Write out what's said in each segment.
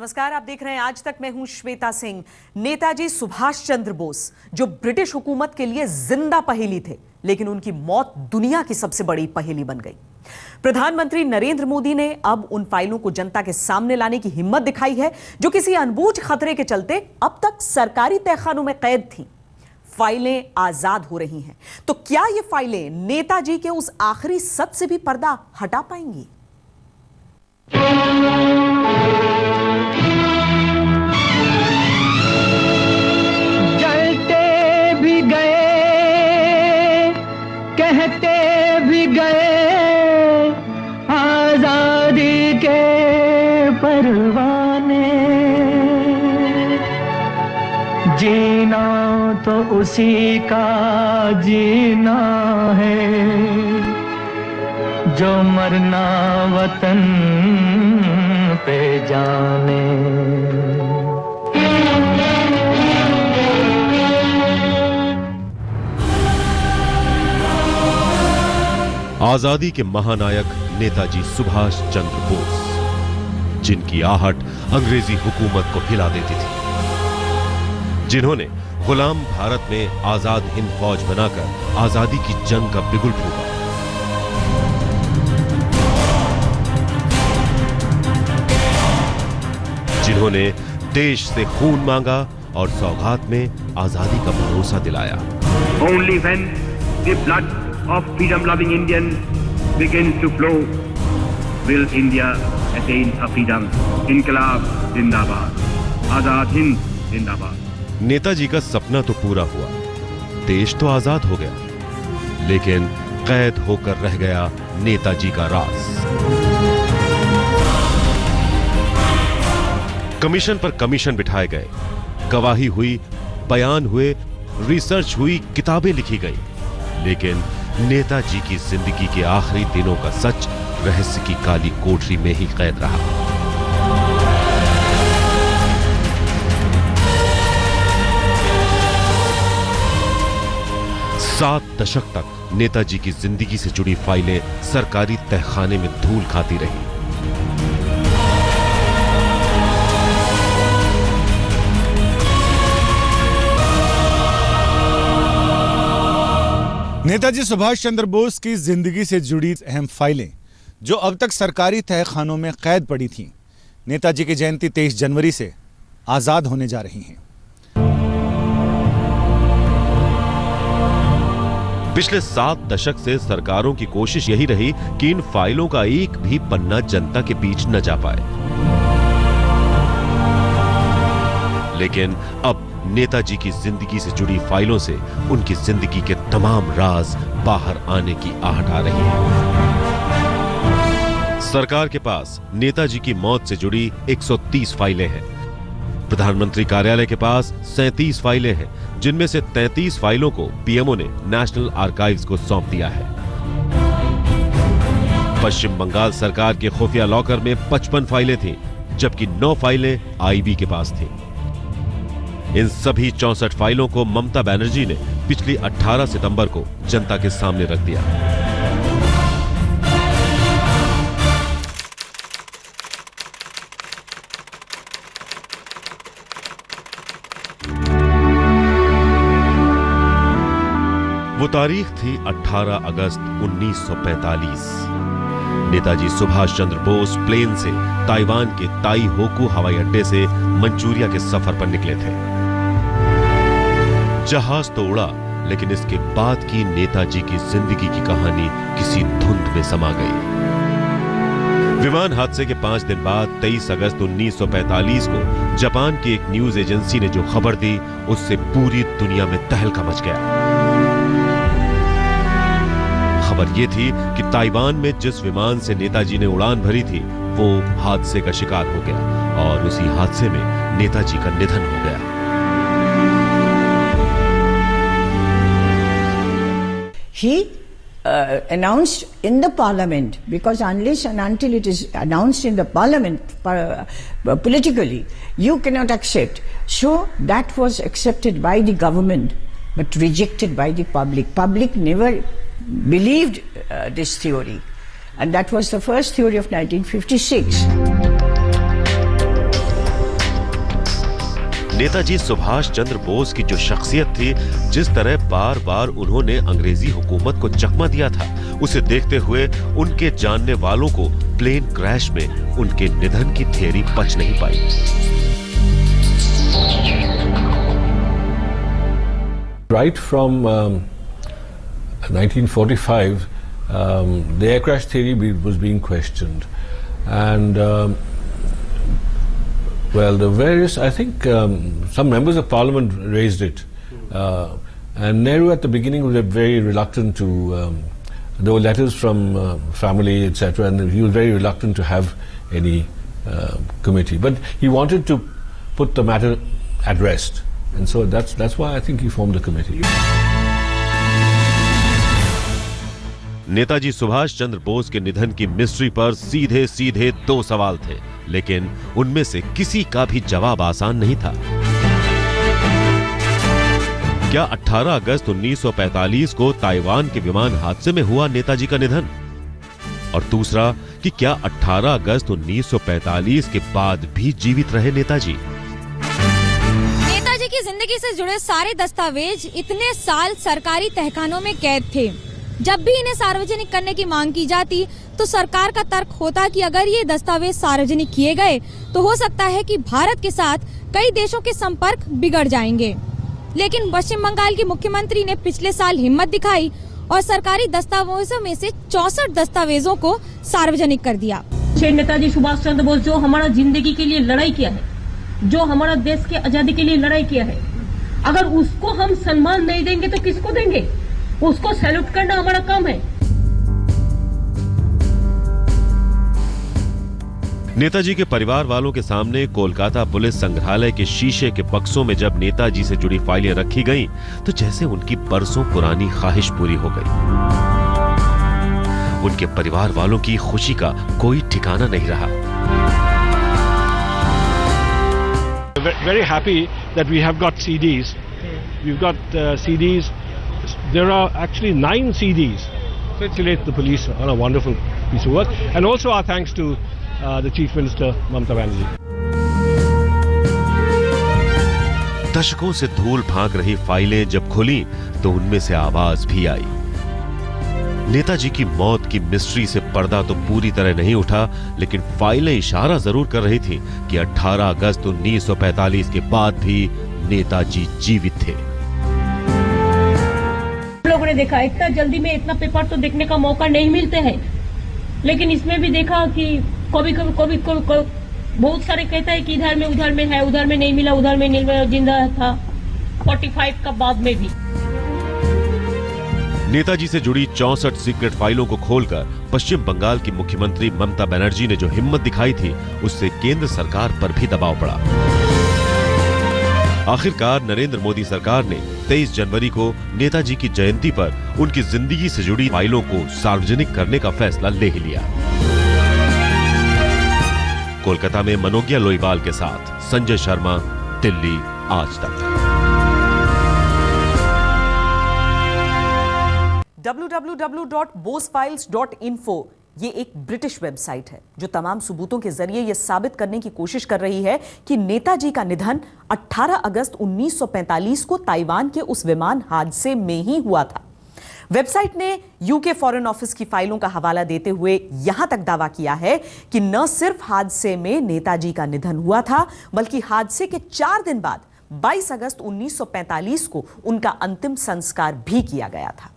नमस्कार, आप देख रहे हैं आज तक। मैं हूं श्वेता सिंह। नेताजी सुभाष चंद्र बोस जो ब्रिटिश हुकूमत के लिए जिंदा पहेली थे, लेकिन उनकी मौत दुनिया की सबसे बड़ी पहेली बन गई। प्रधानमंत्री नरेंद्र मोदी ने अब उन फाइलों को जनता के सामने लाने की हिम्मत दिखाई है जो किसी अनबूझ खतरे के चलते अब तक सरकारी तहखानों में कैद थीं। फाइलें आजाद हो रही हैं, तो क्या ये फाइलें नेताजी के उस आखिरी सच से भी पर्दा हटा पाएंगी? जलते भी गए, कहते भी गए, आजादी के परवाने। जीना तो उसी का जीना है जो मरना वतन पे जाने। आजादी के महानायक नेताजी सुभाष चंद्र बोस, जिनकी आहट अंग्रेजी हुकूमत को हिला देती थी, जिन्होंने गुलाम भारत में आजाद हिंद फौज बनाकर आजादी की जंग का बिगुल फूंका, जिन्होंने देश से खून मांगा और सौगात में आजादी का भरोसा दिलाया। Only when the blood of freedom-loving Indians begins to flow will India attain a freedom. इनकलाब जिंदाबाद, आजाद हिंद जिंदाबाद। नेताजी का सपना तो पूरा हुआ, देश तो आजाद हो गया, लेकिन कैद होकर रह गया नेताजी का राज। कमीशन पर कमीशन बिठाए गए, गवाही हुई, बयान हुए, रिसर्च हुई, किताबें लिखी गई, लेकिन नेताजी की जिंदगी के आखिरी दिनों का सच रहस्य की काली कोठरी में ही कैद रहा। सात दशक तक नेताजी की जिंदगी से जुड़ी फाइलें सरकारी तहखाने में धूल खाती रही। नेताजी सुभाष चंद्र बोस की जिंदगी से जुड़ी अहम फाइलें जो अब तक सरकारी तहखानों में कैद पड़ी थीं, नेताजी की जयंती 23 जनवरी से आजाद होने जा रही हैं। पिछले 7 दशक से सरकारों की कोशिश यही रही कि इन फाइलों का एक भी पन्ना जनता के बीच न जा पाए, लेकिन अब नेताजी की जिंदगी से जुड़ी फाइलों से उनकी जिंदगी के तमाम राज बाहर आने की आहट आ रही है। सरकार के पास नेताजी की मौत से जुड़ी 130 फाइलें हैं। प्रधानमंत्री कार्यालय के पास 37 फाइलें हैं, जिनमें से 33 फाइलों को पीएमओ ने नेशनल आर्काइव्स को सौंप दिया है। पश्चिम बंगाल सरकार के खुफिया लॉकर में 55 फाइलें थीं, जबकि 9 फाइलें आईबी के पास थीं। इन सभी 64 फाइलों को ममता बनर्जी ने पिछली 18 सितंबर को जनता के सामने रख दिया। वो तारीख थी 18 अगस्त 1945। नेताजी सुभाष चंद्र बोस प्लेन से ताइवान के ताई होकू हवाई अड्डे से मंचूरिया के सफर पर निकले थे। जहाज तो उड़ा, लेकिन इसके बाद की नेताजी की जिंदगी की कहानी किसी धुंध में समा गई। विमान हादसे के 5 दिन बाद 23 अगस्त 1945 को जापान की एक न्यूज एजेंसी ने जो खबर दी, उससे पूरी दुनिया में तहलका मच गया। खबर यह थी कि ताइवान में जिस विमान से नेताजी ने उड़ान भरी थी, वो हादसे का शिकार हो गया और उसी हादसे में नेताजी का निधन हो गया। He announced in the parliament, because unless and until it is announced in the parliament politically, you cannot accept. So that was accepted by the government but rejected by the public. Public never believed this theory, and that was the first theory of 1956. Netaji Subhash Chandra Bose की जो शख्सियत थी, जिस तरह बार बार उन्होंने अंग्रेजी हुकूमत को चकमा दिया था, उसे देखते हुए उनके जानने वालों को प्लेन क्रैश में उनके निधन की थियरी पच नहीं पाई। Right from 1945, the air crash theory was being questioned, and well, the various, I think some members of parliament raised it, and Nehru at the beginning was very reluctant to, there were letters from family, etc., and he was very reluctant to have any committee, but he wanted to put the matter at rest, and so that's why I think he formed the committee. Netaji Subhash Chandra Bose के निधन की mystery पर सीधे सीधे दो सवाल थे, लेकिन उनमें से किसी का भी जवाब आसान नहीं था। क्या 18 अगस्त 1945 को ताइवान के विमान हादसे में हुआ नेताजी का निधन? और दूसरा कि क्या 18 अगस्त 1945 के बाद भी जीवित रहे नेताजी? नेताजी की जिंदगी से जुड़े सारे दस्तावेज इतने साल सरकारी तहखानों में कैद थे। जब भी इन्हें सार्वजनिक करने की मांग की जाती तो सरकार का तर्क होता कि अगर ये दस्तावेज सार्वजनिक किए गए तो हो सकता है कि भारत के साथ कई देशों के संपर्क बिगड़ जाएंगे। लेकिन पश्चिम बंगाल की मुख्यमंत्री ने पिछले साल हिम्मत दिखाई और सरकारी दस्तावेजों में से 64 दस्तावेजों को सार्वजनिक कर दिया। नेताजी सुभाष चंद्र बोस जो हमारा जिंदगी के लिए लड़ाई किया है, जो हमारा देश के आजादी के लिए लड़ाई किया है, अगर उसको हम सम्मान नहीं देंगे तो किसको देंगे? उसको सैल्यूट करना हमारा काम है। नेताजी के परिवार वालों के सामने कोलकाता पुलिस संग्रहालय के शीशे के बक्सों में जब नेताजी से जुड़ी फाइलें रखी गईं, तो जैसे उनकी बरसों पुरानी ख्वाहिश पूरी हो गई। उनके परिवार वालों की खुशी का कोई ठिकाना नहीं रहा। Very happy that we have got CDs. We've got CDs. There are actually 9 CDs. So it's related to the police on a wonderful piece of work. And also our thanks to the Chief Minister, Mamata Banerjee. दशकों से धूल भाग रही फाइलें जब खुली तो उनमें से आवाज भी आई। नेताजी की मौत की मिस्ट्री से पर्दा तो पूरी तरह नहीं उठा, लेकिन फाइलें इशारा जरूर कर रही थी कि 18 अगस्त 1945 के बाद भी नेताजी जीवित थे। लोगों ने देखा इतना जल्दी में इतना पेपर तो देखने का मौका नहीं मिलते हैं, लेकिन इसमें भी देखा कि कभी बहुत सारे कहता है कि इधर में उधर में है, उधर में नहीं मिला, उधर में नहीं मिला, जिंदा था 45 का बाद में भी। नेताजी से जुड़ी 64 सीक्रेट फाइलों को खोलकर पश्चिम बंगाल की मुख्यमंत्री ममता बनर्जी ने जो हिम्मत दिखाई थी, उससे केंद्र सरकार पर भी दबाव पड़ा। आखिरकार नरेंद्र मोदी सरकार ने 23 जनवरी को नेताजी की जयंती पर उनकी जिंदगी से जुड़ी फाइलों को सार्वजनिक करने का फैसला ले ही लिया। कोलकाता में मनोज्ञा लोईवाल के साथ संजय शर्मा, दिल्ली आज तक। www.bosefiles.info ये एक ब्रिटिश वेबसाइट है जो तमाम सबूतों के जरिए यह साबित करने की कोशिश कर रही है कि नेताजी का निधन 18 अगस्त 1945 को ताइवान के उस विमान हादसे में ही हुआ था। वेबसाइट ने यूके फॉरेन ऑफिस की फाइलों का हवाला देते हुए यहां तक दावा किया है कि न सिर्फ हादसे में नेताजी का निधन हुआ था, बल्कि हादसे के 4 दिन बाद 22 अगस्त 1945 को उनका अंतिम संस्कार भी किया गया था।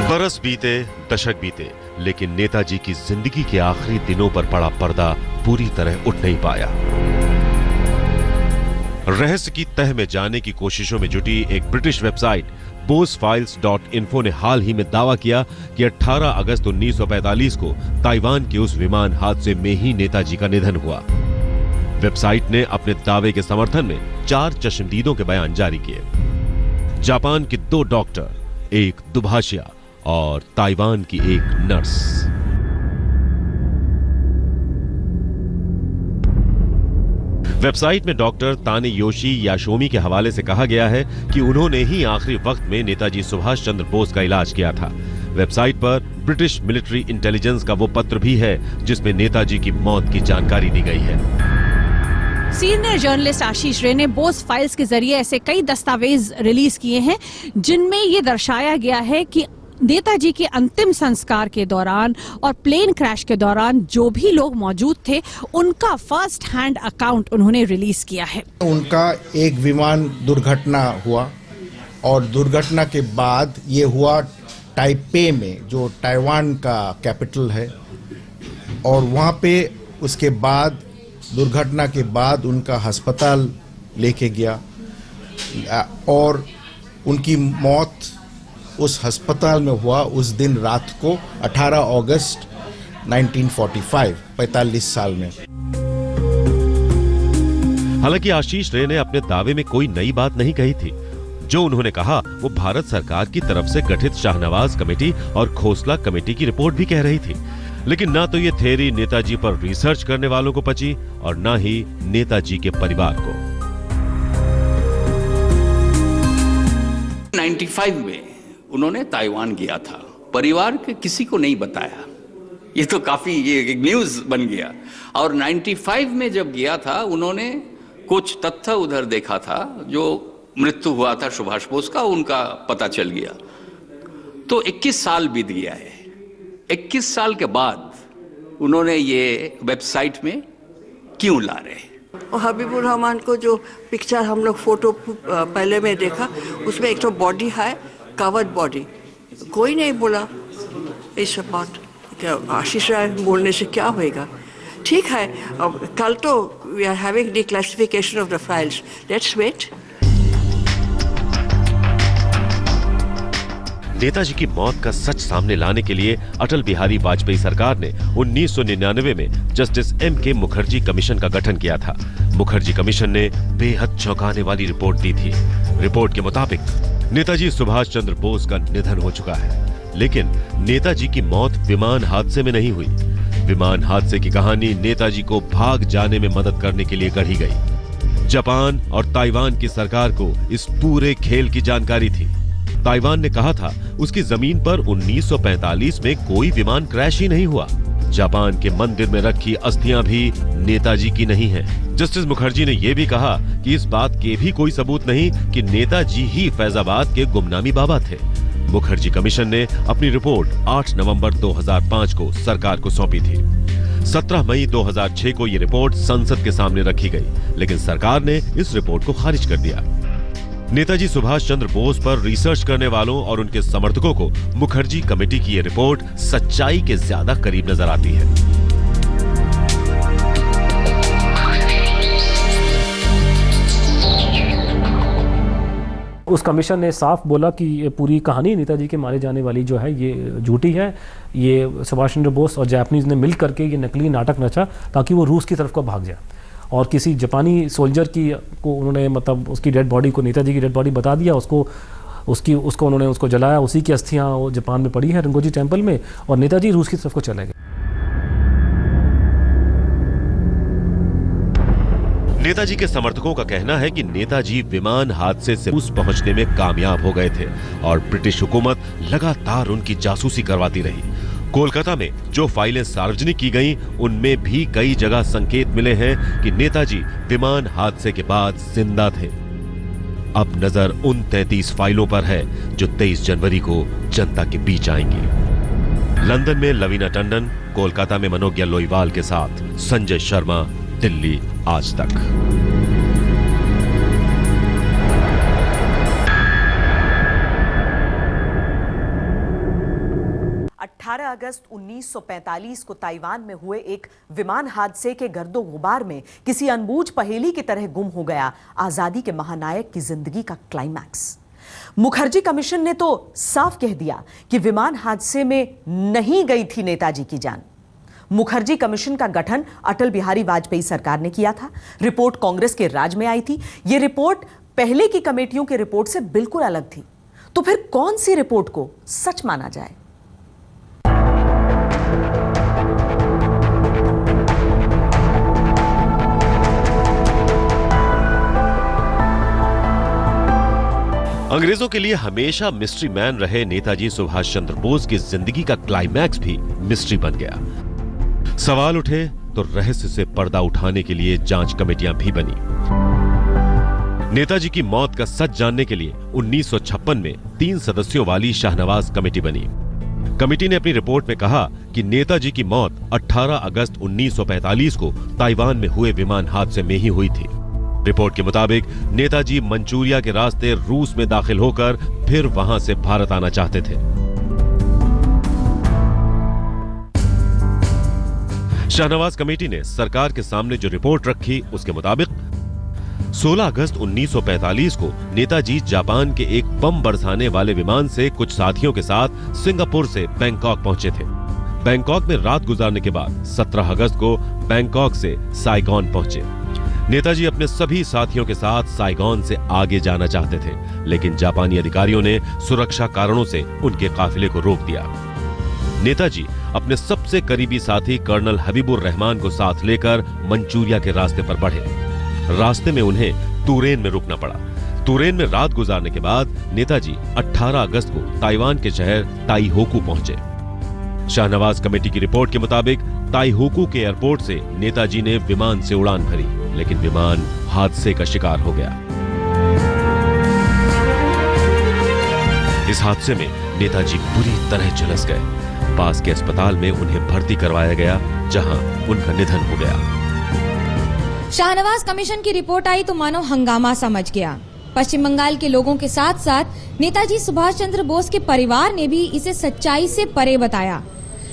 बरस बीते, दशक बीते, लेकिन नेताजी की जिंदगी के आखिरी दिनों पर पड़ा पर्दा पूरी तरह उठ नहीं पाया। रहस्य की तह में जाने की कोशिशों में जुटी एक ब्रिटिश वेबसाइट bosefiles.info ने हाल ही में दावा किया कि 18 अगस्त 1945 को ताइवान के उस विमान हादसे में ही नेताजी का निधन हुआ। वेबसाइट ने अपने दावे के समर्थन में 4 चश्मदीदों के बयान जारी किए। जापान के 2 डॉक्टर, एक दुभाषिया और ताइवान की एक नर्स। वेबसाइट में डॉक्टर तानेयोशी याशोमी के हवाले से कहा गया है कि उन्होंने ही आखिरी वक्त में नेताजी सुभाष चंद्र बोस का इलाज किया था। वेबसाइट पर ब्रिटिश मिलिट्री इंटेलिजेंस का वो पत्र भी है जिसमें नेताजी की मौत की जानकारी दी गई है। सीनियर जर्नलिस्ट आशीष रे ने बोस फाइल्स के जरिए ऐसे कई दस्तावेज रिलीज किए हैं जिनमें ये दर्शाया गया है कि नेताजी के अंतिम संस्कार के दौरान और प्लेन क्रैश के दौरान जो भी लोग मौजूद थे उनका फर्स्ट हैंड अकाउंट उन्होंने रिलीज किया है। उनका एक विमान दुर्घटना हुआ और दुर्घटना के बाद ये हुआ ताइपे में, जो ताइवान का कैपिटल है, और वहाँ पे उसके बाद दुर्घटना के बाद उनका अस्पताल लेके गया और उनकी मौत उस अस्पताल में हुआ उस दिन रात को 18 अगस्त 1945, 45 साल में। हालांकि आशीष रे ने अपने दावे में कोई नई बात नहीं कही थी। जो उन्होंने कहा वो भारत सरकार की तरफ से गठित शाहनवाज कमेटी और खोसला कमेटी की रिपोर्ट भी कह रही थी। लेकिन ना तो ये थ्योरी नेताजी पर रिसर्च करने वालों को पची और ना ही नेताजी के परिवार को। 95 में उन्होंने ताइवान गया था, परिवार के किसी को नहीं बताया। ये तो काफी ये न्यूज बन गया। और 95 में जब गया था उन्होंने कुछ तथ्य उधर देखा था, जो मृत्यु हुआ था सुभाष बोस का, उनका पता चल गया। तो 21 साल बीत गया है। 21 साल के बाद उन्होंने ये वेबसाइट में क्यों ला रहे हैं? और हबीबुर रहमान को जो पिक्चर हम लोग फोटो पहले में देखा, उसमें एक तो बॉडी है, कवर्ड बॉडी, कोई नहीं बोला इस बात। क्या आशीष राय बोलने से क्या होएगा? ठीक है, अब कल तो we are having declassification of the files, let's wait. Netaji की मौत का सच सामने लाने के लिए अटल बिहारी वाजपेयी सरकार ने 1999 में जस्टिस M.K. मुखर्जी कमीशन का गठन किया था। मुखर्जी कमीशन ने बेहद चौंकाने वाली रिपोर्ट दी थी। रिपोर्ट के मुताबिक नेताजी सुभाष चंद्र बोस का निधन हो चुका है, लेकिन नेताजी की मौत विमान हादसे में नहीं हुई। विमान हादसे की कहानी नेताजी को भाग जाने में मदद करने के लिए गढ़ी गई। जापान और ताइवान की सरकार को इस पूरे खेल की जानकारी थी। ताइवान ने कहा था उसकी जमीन पर 1945 में कोई विमान क्रैश ही नहीं हुआ। जापान के मंदिर में रखी अस्थियां भी नेताजी की नहीं हैं। जस्टिस मुखर्जी ने यह भी कहा कि इस बात के भी कोई सबूत नहीं कि नेताजी ही फैजाबाद के गुमनामी बाबा थे। मुखर्जी कमीशन ने अपनी रिपोर्ट 8 नवंबर 2005 को सरकार को सौंपी थी। 17 मई 2006 को यह रिपोर्ट संसद के सामने रखी गई, लेकिन सरकार ने इस रिपोर्ट को खारिज कर दिया। नेताजी सुभाष चंद्र बोस पर रिसर्च करने वालों और उनके समर्थकों को मुखर्जी कमेटी की यह रिपोर्ट सच्चाई के ज्यादा करीब नजर आती है। उस कमीशन ने साफ बोला कि ये पूरी कहानी नेताजी के मारे जाने वाली जो है ये झूठी है। ये सुभाष चंद्र बोस और जापानीज ने मिल करके ये नकली नाटक रचा ताकि वो रूस की तरफ को भाग जाए। और किसी जापानी सोल्जर की को उन्होंने मतलब उसकी डेड बॉडी को, नेताजी की डेड बॉडी बता दिया, उसको उन्होंने उसको जलाया। उसी की अस्थियां वो जापान में पड़ी है रंगोजी टेम्पल में, और नेताजी रूस की तरफ को चले गए। नेताजी के समर्थकों का कहना है कि नेताजी विमान हादसे से रूस पहुंचने में कामयाब हो गए थे और ब्रिटिश हुकूमत लगातार उनकी जासूसी करवाती रही। कोलकाता में जो फाइलें सार्वजनिक की गईं, उनमें भी कई जगह संकेत मिले हैं कि नेताजी विमान हादसे के बाद जिंदा थे। अब नजर उन 33 फाइलों पर है जो 23 जनवरी को जनता के बीच आएंगी। लंदन में लवीना टंडन, कोलकाता में मनोज्ञा लोईवाल के साथ संजय शर्मा, दिल्ली आज तक। 18 अगस्त 1945 को ताइवान में हुए एक विमान हादसे के गर्दो गुबार में किसी अनबूझ पहेली की तरह गुम हो गया आजादी के महानायक की जिंदगी का क्लाइमैक्स। मुखर्जी कमीशन ने तो साफ कह दिया कि विमान हादसे में नहीं गई थी नेताजी की जान। मुखर्जी कमीशन का गठन अटल बिहारी वाजपेयी सरकार ने किया था। रिपोर्ट कांग्रेस के राज में आई थी। यह रिपोर्ट पहले की कमेटियों की रिपोर्ट से बिल्कुल अलग थी। तो फिर कौन सी रिपोर्ट को सच माना जाए? अंग्रेजों के लिए हमेशा मिस्ट्री मैन रहे नेताजी सुभाष चंद्र बोस की जिंदगी का क्लाइमैक्स भी मिस्ट्री बन गया। सवाल उठे तो रहस्य से पर्दा उठाने के लिए जांच कमेटियां भी बनी। नेताजी की मौत का सच जानने के लिए 1956 में 3 सदस्यों वाली शाहनवाज कमेटी बनी। कमेटी ने अपनी रिपोर्ट में कहा कि नेताजी की मौत 18 अगस्त 1945 को ताइवान में हुए विमान हादसे में ही हुई थी। रिपोर्ट के मुताबिक नेताजी मंचूरिया के रास्ते रूस में दाखिल होकर फिर वहां से भारत आना चाहते थे। शाहनवाज कमेटी ने सरकार के सामने जो रिपोर्ट रखी उसके मुताबिक 16 अगस्त 1945 को नेताजी जापान के एक बम बरसाने वाले विमान से कुछ साथियों के साथ सिंगापुर से बैंकॉक पहुंचे थे। बैंकॉक में रात गुजारने के बाद 17 अगस्त को बैंकॉक से साइगॉन पहुंचे। नेताजी अपने सभी साथियों के साथ साइगॉन से आगे जाना चाहते थे, लेकिन जापानी अधिकारियों ने सुरक्षा कारणों से उनके काफिले को रोक दिया। नेताजी अपने सबसे करीबी साथी कर्नल हबीबुर रहमान को साथ लेकर मंचूरिया के रास्ते पर बढ़े। रास्ते में उन्हें तुरेन में रुकना पड़ा। तुरेन में रात गुजारने के बाद नेताजी 18 अगस्त को ताइवान के शहर ताइहोकू पहुंचे। शाहनवाज कमेटी की रिपोर्ट के मुताबिक ताइहोकू के एयरपोर्ट से नेताजी ने विमान से उड़ान भरी, लेकिन विमान हादसे का शिकार हो गया। इस हादसे में नेताजी बुरी तरह झुलस गए। पास के अस्पताल में उन्हें भर्ती करवाया गया, जहां उनका निधन हो गया। शाहनवाज कमीशन की रिपोर्ट आई तो मानो हंगामा समझ गया। पश्चिम बंगाल के लोगों के साथ साथ नेताजी सुभाष चंद्र बोस के परिवार ने भी इसे सच्चाई से परे बताया।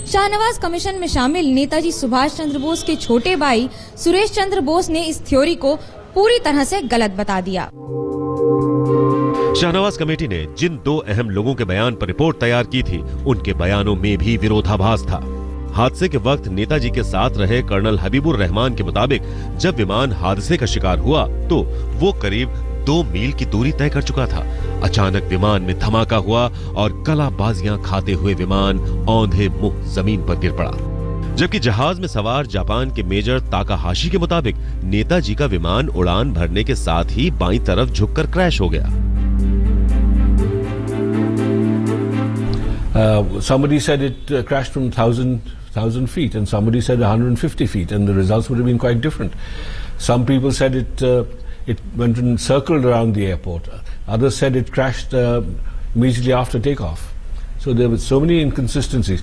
शाहनवाज कमीशन में शामिल नेताजी सुभाष चंद्र बोस के छोटे भाई सुरेश चंद्र बोस ने इस थ्योरी को पूरी तरह से गलत बता दिया। शाहनवाज कमेटी ने जिन 2 अहम लोगों के बयान पर रिपोर्ट तैयार की थी, उनके बयानों में भी विरोधाभास था। हादसे के वक्त नेताजी के साथ रहे कर्नल हबीबुर रहमान के मुताबिक जब विमान हादसे का शिकार हुआ तो वो करीब 2 मील की दूरी तय कर चुका था। अचानक विमान में धमाका हुआ और कलाबाजियां खाते हुए विमान औंधे मुंह जमीन पर गिर पड़ा। जबकि जहाज में सवार जापान के मेजर ताकाहाशी के मुताबिक नेताजी का विमान उड़ान भरने के साथ ही बाईं तरफ झुककर क्रैश हो गया। Somebody said it crashed from 1,000 feet, and somebody said 150 feet, and the results would have been quite different. Some people said it went and circled around the airport. Others said it crashed immediately after takeoff. So there were so many inconsistencies.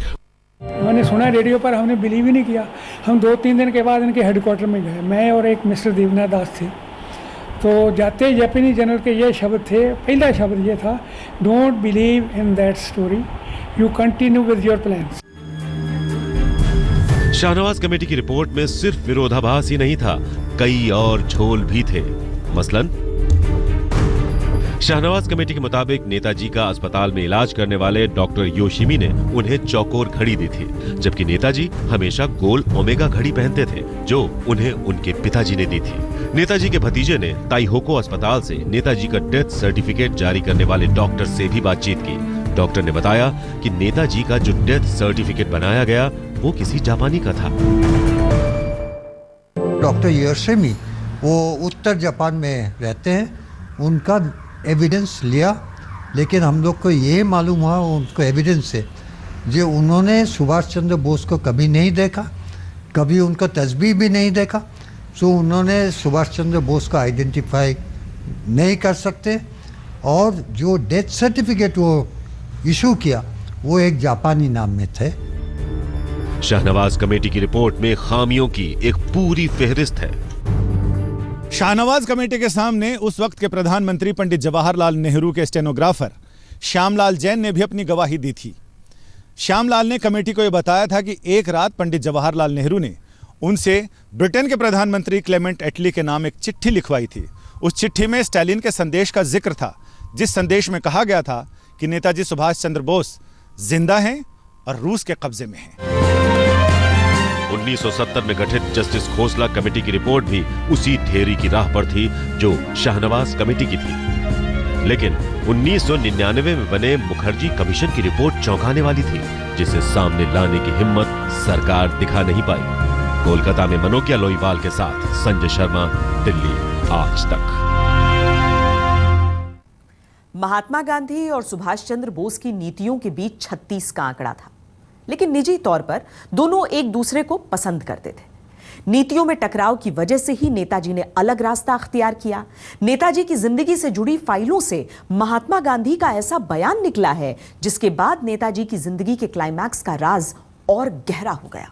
मैंने सुना radio पर, हमने believe ही नहीं किया। हम 2-3 दिन के बाद इनके हेडक्वार्टर में गए, मैं और एक मिस्टर देवनाथ दास थे। तो जाते ही जापानी जनरल के ये शब्द थे, पहला शब्द ये था, don't believe in that story, you continue with your plans. Shahnawaz committee की रिपोर्ट में सिर्फ विरोधाभास ही नहीं था, कई और झोल भी थे। मसलन शाहनवाज कमेटी के मुताबिक नेताजी का अस्पताल में इलाज करने वाले डॉक्टर योशिमी ने उन्हें चौकोर घड़ी दी थी, जबकि नेताजी हमेशा गोल ओमेगा घड़ी पहनते थे, जो उन्हें उनके पिताजी ने दी थी। नेताजी के भतीजे ने ताइहोको अस्पताल से नेताजी का डेथ सर्टिफिकेट जारी करने वाले डॉक्टर से भी बातचीत की। डॉक्टर ने बताया कि नेताजी का जो डेथ सर्टिफिकेट बनाया गया वो किसी जापानी का था। डॉक्टर योशिमी वो उत्तर जापान में रहते हैं, उनका एविडेंस लिया, लेकिन हम लोग को ये मालूम हुआ उनको एविडेंस से जो उन्होंने सुभाष चंद्र बोस को कभी नहीं देखा, कभी उनका तस्वीर भी नहीं देखा, तो उन्होंने सुभाष चंद्र बोस को आइडेंटिफाई नहीं कर सकते। और जो डेथ सर्टिफिकेट वो इशू किया वो एक जापानी नाम में थे। शाहनवाज कमेटी की रिपोर्ट में खामियों की एक पूरी फेहरिस्त है। शाहनवाज कमेटी के सामने उस वक्त के प्रधानमंत्री पंडित जवाहरलाल नेहरू के स्टेनोग्राफर श्यामलाल जैन ने भी अपनी गवाही दी थी। श्यामलाल ने कमेटी को यह बताया था कि एक रात पंडित जवाहरलाल नेहरू ने उनसे ब्रिटेन के प्रधानमंत्री क्लेमेंट एटली के नाम एक चिट्ठी लिखवाई थी। उस चिट्ठी में स्टालिन के संदेश का जिक्र था, जिस संदेश में कहा गया था कि नेताजी सुभाष चंद्र बोस जिंदा हैं और रूस के कब्जे में हैं। 1970 में गठित जस्टिस खोसला कमेटी की रिपोर्ट भी उसी ढेरी की राह पर थी जो शाहनवाज कमेटी की थी। लेकिन 1999 में बने मुखर्जी कमीशन की रिपोर्ट चौंकाने वाली थी, जिसे सामने लाने की हिम्मत सरकार दिखा नहीं पाई। कोलकाता में मनोकिया लोईवाल के साथ संजय शर्मा, दिल्ली आज तक। महात्मा गांधी और सुभाष चंद्र बोस की नीतियों के बीच 36 का आंकड़ा था, लेकिन निजी तौर पर दोनों एक दूसरे को पसंद करते थे। नीतियों में टकराव की वजह से ही नेताजी ने अलग रास्ता अख्तियार किया। नेताजी की जिंदगी से जुड़ी फाइलों से महात्मा गांधी का ऐसा बयान निकला है जिसके बाद नेताजी की जिंदगी के क्लाइमैक्स का राज और गहरा हो गया।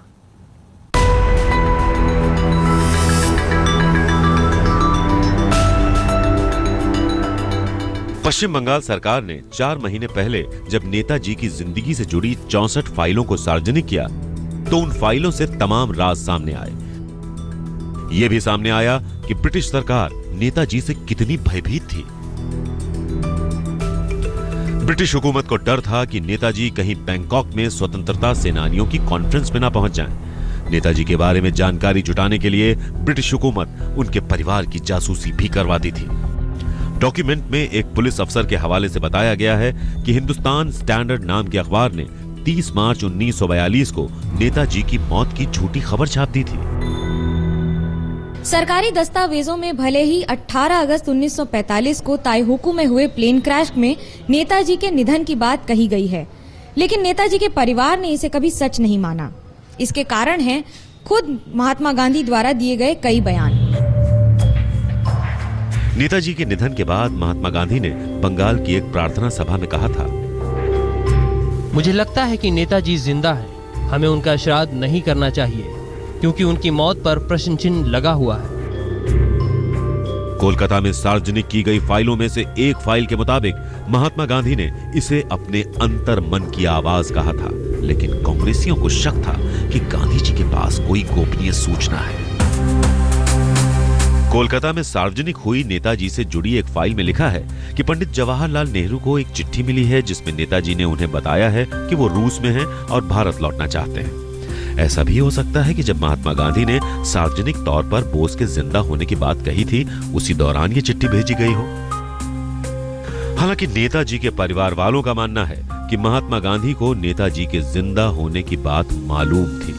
पश्चिम बंगाल सरकार ने 4 महीने पहले जब नेताजी की जिंदगी से जुड़ी 64 फाइलों को सार्वजनिक किया तो उन फाइलों से तमाम राज सामने आए। यह भी सामने आया कि ब्रिटिश सरकार नेताजी से कितनी भयभीत थी। ब्रिटिश हुकूमत को डर था कि नेताजी कहीं बैंकॉक में स्वतंत्रता सेनानियों की कॉन्फ्रेंस में ना पहुंच जाएं। नेताजी के बारे में जानकारी जुटाने के लिए ब्रिटिश हुकूमत उनके परिवार की जासूसी भी करवाती थी। डॉक्यूमेंट में एक पुलिस अफसर के हवाले से बताया गया है कि हिंदुस्तान स्टैंडर्ड नाम के अखबार ने 30 मार्च 1942 को नेताजी की मौत की झूठी खबर छाप दी थी। सरकारी दस्तावेजों में भले ही 18 अगस्त 1945 को ताइहुकू में हुए प्लेन क्रैश में नेताजी के निधन की बात कही गई है, लेकिन नेताजी के परिवार ने इसे कभी सच नहीं माना। इसके कारण है खुद महात्मा गांधी द्वारा दिए गए कई बयान। नेताजी के निधन के बाद महात्मा गांधी ने बंगाल की एक प्रार्थना सभा में कहा था, मुझे लगता है कि नेताजी जिंदा है। हमें उनका श्राद्ध नहीं करना चाहिए क्योंकि उनकी मौत पर प्रश्न चिन्ह लगा हुआ है। कोलकाता में सार्वजनिक की गई फाइलों में से एक फाइल के मुताबिक महात्मा गांधी ने इसे अपने अंतर मन की आवाज कहा था, लेकिन कांग्रेसियों को शक था कि गांधी जी के पास कोई गोपनीय सूचना है। कोलकाता में सार्वजनिक हुई नेताजी से जुड़ी एक फाइल में लिखा है कि पंडित जवाहरलाल नेहरू को एक चिट्ठी मिली है जिसमें नेताजी ने उन्हें बताया है कि वो रूस में हैं और भारत लौटना चाहते हैं। ऐसा भी हो सकता है कि जब महात्मा गांधी ने सार्वजनिक तौर पर बोस के जिंदा होने की बात कही थी, उसी दौरान ये चिट्ठी भेजी गई हो। हालांकि नेताजी के परिवार वालों का मानना है कि महात्मा गांधी को नेताजी के जिंदा होने की बात मालूम थी।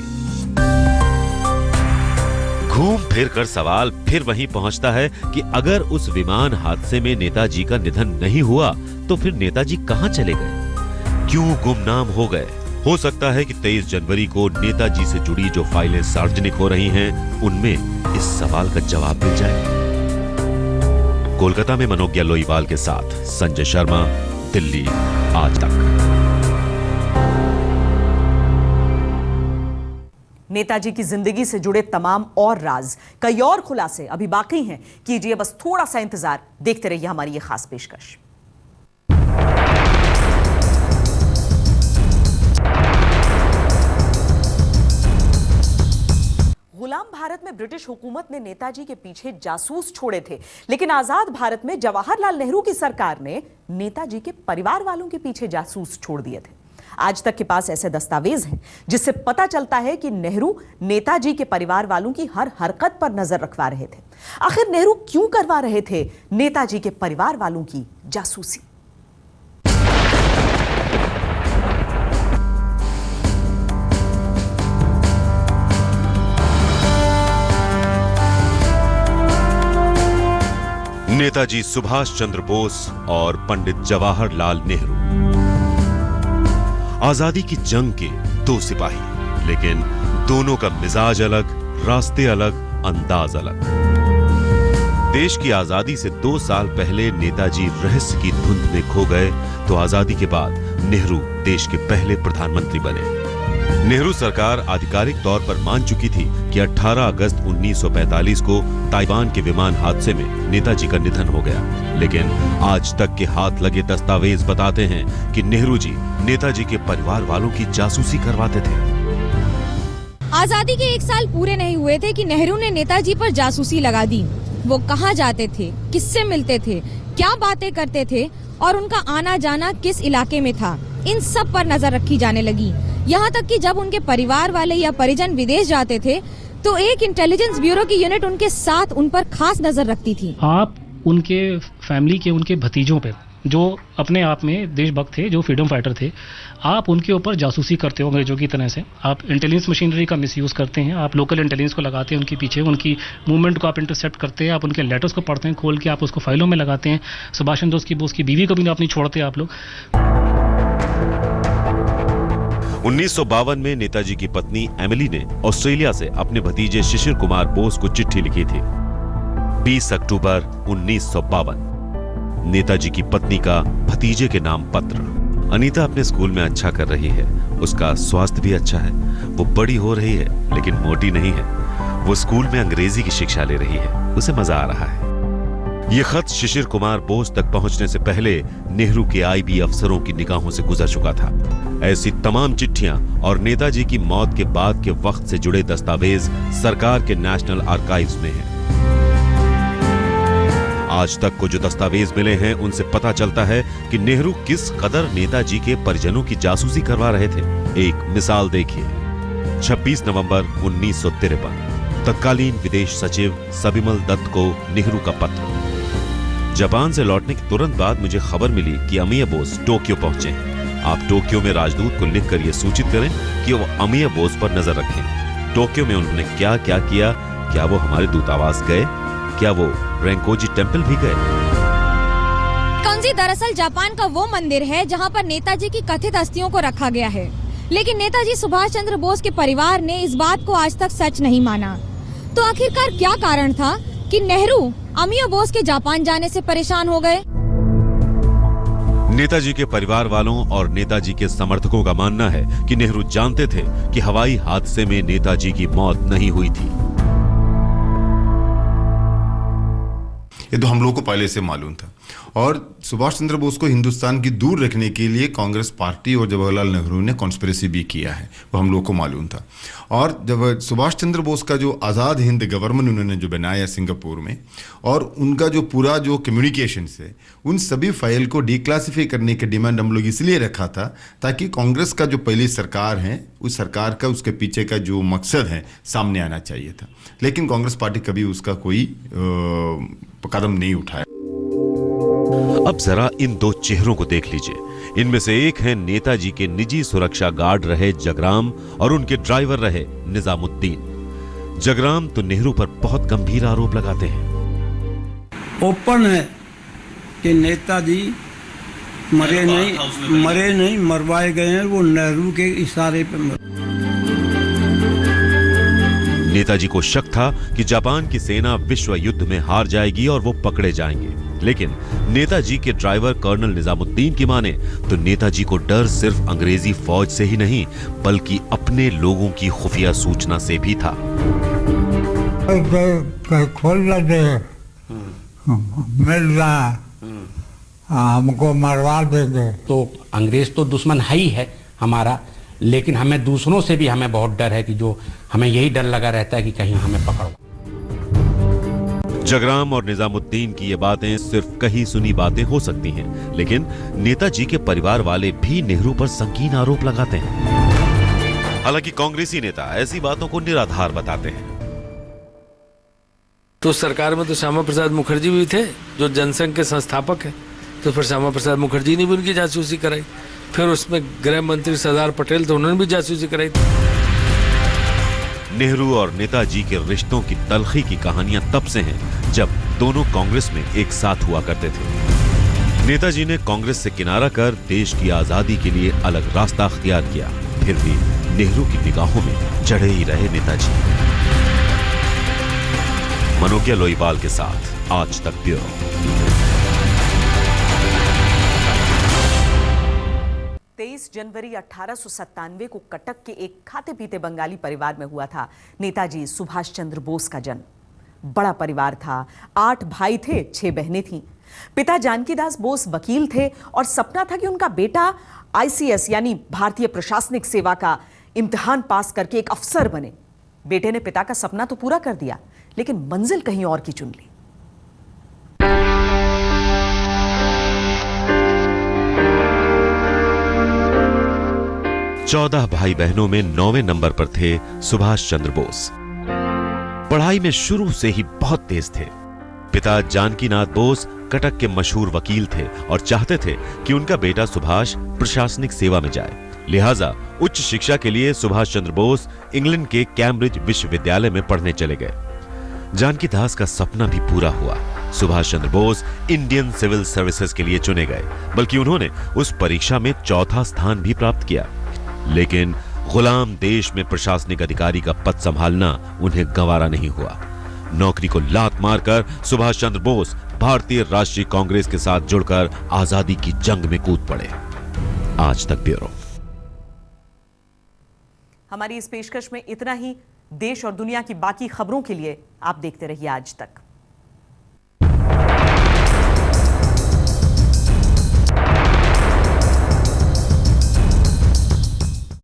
घूम फिर कर सवाल फिर वहीं पहुंचता है कि अगर उस विमान हादसे में नेताजी का निधन नहीं हुआ तो फिर नेताजी कहां चले गए, क्यों गुमनाम हो गए। हो सकता है कि 23 जनवरी को नेताजी से जुड़ी जो फाइलें सार्वजनिक हो रही हैं, उनमें इस सवाल का जवाब मिल जाए। कोलकाता में मनोज्ञा लोईवाल के साथ संजय शर्मा, दिल्ली आज तक। नेताजी की जिंदगी से जुड़े तमाम और राज, कई और खुलासे अभी बाकी हैं। कीजिए बस थोड़ा सा इंतजार, देखते रहिए हमारी ये खास पेशकश। गुलाम भारत में ब्रिटिश हुकूमत ने नेताजी के पीछे जासूस छोड़े थे, लेकिन आजाद भारत में जवाहरलाल नेहरू की सरकार ने नेताजी के परिवार वालों के पीछे जासूस छोड़ दिए थे। आज तक के पास ऐसे दस्तावेज हैं जिससे पता चलता है कि नेहरू नेताजी के परिवार वालों की हर हरकत पर नजर रखवा रहे थे। आखिर नेहरू क्यों करवा रहे थे नेताजी के परिवार वालों की जासूसी? नेताजी सुभाष चंद्र बोस और पंडित जवाहरलाल नेहरू, आजादी की जंग के दो सिपाही, लेकिन दोनों का मिजाज अलग, रास्ते अलग, अंदाज अलग। देश की आजादी से 2 साल पहले नेताजी रहस्य की धुंध में खो गए तो आजादी के बाद नेहरू देश के पहले प्रधानमंत्री बने। नेहरू सरकार आधिकारिक तौर पर मान चुकी थी कि 18 अगस्त 1945 को ताइवान के विमान हादसे में नेताजी का निधन हो गया, लेकिन आज तक के हाथ लगे दस्तावेज बताते हैं कि नेहरू जी नेताजी के परिवार वालों की जासूसी करवाते थे। आजादी के 1 साल पूरे नहीं हुए थे कि नेहरू ने नेताजी पर जासूसी लगा दी। वो कहाँ जाते थे, किससे मिलते थे, क्या बातें करते थे और उनका आना जाना किस इलाके में था, इन सब पर नजर रखी जाने लगी। यहाँ तक कि जब उनके परिवार वाले या परिजन विदेश जाते थे तो एक इंटेलिजेंस ब्यूरो की यूनिट उनके साथ उन पर खास नजर रखती थी। आप उनके फैमिली के उनके भतीजों पे जो अपने आप में देशभक्त थे, जो फ्रीडम फाइटर थे, आप उनके ऊपर जासूसी करते हो अंग्रेजों की तरह से। आप इंटेलिजेंस मशीनरी का मिसयूज़ करते हैं, आप लोकल इंटेलिजेंस को लगाते हैं उनके पीछे, उनकी मूवमेंट को आप इंटरसेप्ट करते हैं, आप उनके लेटर्स को पढ़ते हैं खोल के, आप उसको फाइलों में लगाते हैं। सुभाष चंद्र बोस की बीवी को भी नहीं छोड़ते आप लोग। 1952 में नेताजी की पत्नी एमिली ने ऑस्ट्रेलिया से अपने भतीजे शिशिर कुमार बोस को चिट्ठी लिखी थी। 20 अक्टूबर 1952, नेताजी की पत्नी का भतीजे के नाम पत्र। अनीता अपने स्कूल में अच्छा कर रही है, उसका स्वास्थ्य भी अच्छा है, वो बड़ी हो रही है लेकिन मोटी नहीं है। वो स्कूल में अंग्रेजी की शिक्षा ले रही है, उसे मजा आ रहा है। ये खत शिशिर कुमार बोस तक पहुंचने से पहले नेहरू के आईबी अफसरों की निगाहों से गुजर चुका था। ऐसी तमाम चिट्ठियां और नेताजी की मौत के बाद के वक्त से जुड़े दस्तावेज सरकार के नेशनल आर्काइव्स में हैं। आज तक को जो दस्तावेज मिले हैं उनसे पता चलता है कि नेहरू किस कदर नेताजी के परिजनों की जासूसी करवा रहे थे। एक मिसाल देखिए। 26 नवंबर 1953, तत्कालीन विदेश सचिव सबिमल दत्त को नेहरू का पत्र। जापान से लौटने के तुरंत बाद मुझे खबर मिली कि अमीय बोस टोक्यो पहुंचे हैं। आप टोक्यो में राजदूत को लिखकर यह सूचित करें कि वो अमीय बोस पर नजर रखें। टोक्यो में उन्होंने क्या क्या किया? क्या वो हमारे दूतावास गए? क्या वो रेंकोजी टेम्पल भी गए? कंजी दरअसल जापान का वो मंदिर है जहां पर नेताजी की कथित अस्थियों को रखा गया है, लेकिन नेताजी सुभाष चंद्र बोस के परिवार ने इस बात को आज तक सच नहीं माना। तो आखिरकार क्या कारण था कि नेहरू अमीय बोस के जापान जाने से परेशान हो गए? नेताजी के परिवार वालों और नेताजी के समर्थकों का मानना है कि नेहरू जानते थे कि हवाई हादसे में नेताजी की मौत नहीं हुई थी। ये तो हम लोगों को पहले से मालूम था, और सुभाष चंद्र बोस को हिंदुस्तान की दूर रखने के लिए कांग्रेस पार्टी और जवाहरलाल नेहरू ने कॉन्स्पिरेसी भी किया है, वो हम लोगों को मालूम था। और जब सुभाष चंद्र बोस का जो आज़ाद हिंद गवर्नमेंट उन्होंने जो बनाया सिंगापुर में, और उनका जो पूरा जो कम्युनिकेशंस है, उन सभी फाइल को डिक्लासिफाई करने की डिमांड हम लोग इसलिए रखा था ताकि कांग्रेस का जो पहली सरकार है, उस सरकार का उसके पीछे का जो मकसद है सामने आना चाहिए था। लेकिन कांग्रेस पार्टी कभी उसका कोई कदम नहीं उठाया। अब जरा इन दो चेहरों को देख लीजिए। इनमें से एक है नेताजी के निजी सुरक्षा गार्ड रहे जगराम और उनके ड्राइवर रहे निजामुद्दीन। जगराम तो नेहरू पर बहुत गंभीर आरोप लगाते हैं। ओपन है कि नेताजी मरे नहीं, मरवाए गए हैं, वो नेहरू के इशारे पे। नेताजी को शक था कि जापान की सेना विश्व युद्ध में हार जाएगी और वो पकड़े जाएंगे, लेकिन नेताजी के ड्राइवर कर्नल निजामुद्दीन की माने तो नेताजी को डर सिर्फ अंग्रेजी फौज से ही नहीं बल्कि अपने लोगों की खुफिया सूचना से भी था। हमको मरवा देंगे। तो अंग्रेज तो दुश्मन है ही है हमारा, लेकिन हमें दूसरों से भी हमें बहुत डर है कि जो हमें यही डर लगा रहता है कि कहीं हमें पकड़ो। जगराम और निजामुद्दीन की ये बातें सिर्फ कही सुनी बातें हो सकती हैं, लेकिन नेताजी के परिवार वाले भी नेहरू पर संगीन आरोप लगाते हैं। हालांकि कांग्रेसी नेता ऐसी बातों को निराधार बताते हैं। तो सरकार में तो श्यामा प्रसाद मुखर्जी भी थे जो जनसंघ के संस्थापक है, तो फिर श्यामा प्रसाद मुखर्जी ने भी उनकी जासूसी कराई। फिर उसमें गृह मंत्री सरदार पटेल थे, उन्होंने भी जासूसी कराई थी। नेहरू और नेताजी के रिश्तों की तलखी की कहानियां तब से हैं जब दोनों कांग्रेस में एक साथ हुआ करते थे। नेताजी ने कांग्रेस से किनारा कर देश की आजादी के लिए अलग रास्ता अख्तियार किया, फिर भी नेहरू की निगाहों में जड़े ही रहे नेताजी। मनोकिया लोईवाल के साथ आज तक ब्यूरो। 23 जनवरी 1897 को कटक के एक खाते पीते बंगाली परिवार में हुआ था नेताजी सुभाष चंद्र बोस का जन्म। बड़ा परिवार था, 8 भाई थे, 6 बहनें थीं। पिता जानकीदास बोस वकील थे और सपना था कि उनका बेटा ICS यानी भारतीय प्रशासनिक सेवा का इम्तिहान पास करके एक अफसर बने। बेटे ने पिता का सपना तो पूरा कर दिया, लेकिन मंजिल कहीं और की चुन ली। चौदह भाई बहनों में 9वें नंबर पर थे सुभाष चंद्र बोस। पढ़ाई में शुरू से ही बहुत तेज थे। पिता जानकीनाथ बोस कटक के मशहूर वकील थे और चाहते थे कि उनका बेटा सुभाष प्रशासनिक सेवा में जाए। लिहाजा उच्च शिक्षा के लिए सुभाष चंद्र बोस इंग्लैंड के कैम्ब्रिज विश्वविद्यालय में पढ़ने चले गए। जानकी दास का सपना भी पूरा हुआ। Subhash Chandra Bose Indian civil services के लिए चुने गए, बल्कि उन्होंने उस परीक्षा में चौथा स्थान भी प्राप्त किया। लेकिन गुलाम देश में प्रशासनिक अधिकारी का पद संभालना उन्हें गंवारा नहीं हुआ। नौकरी को लात मारकर सुभाष चंद्र बोस भारतीय राष्ट्रीय कांग्रेस के साथ जुड़कर आजादी की जंग में कूद पड़े। आज तक ब्यूरो। हमारी इस पेशकश में इतना ही। देश और दुनिया की बाकी खबरों के लिए आप देखते रहिए आज तक।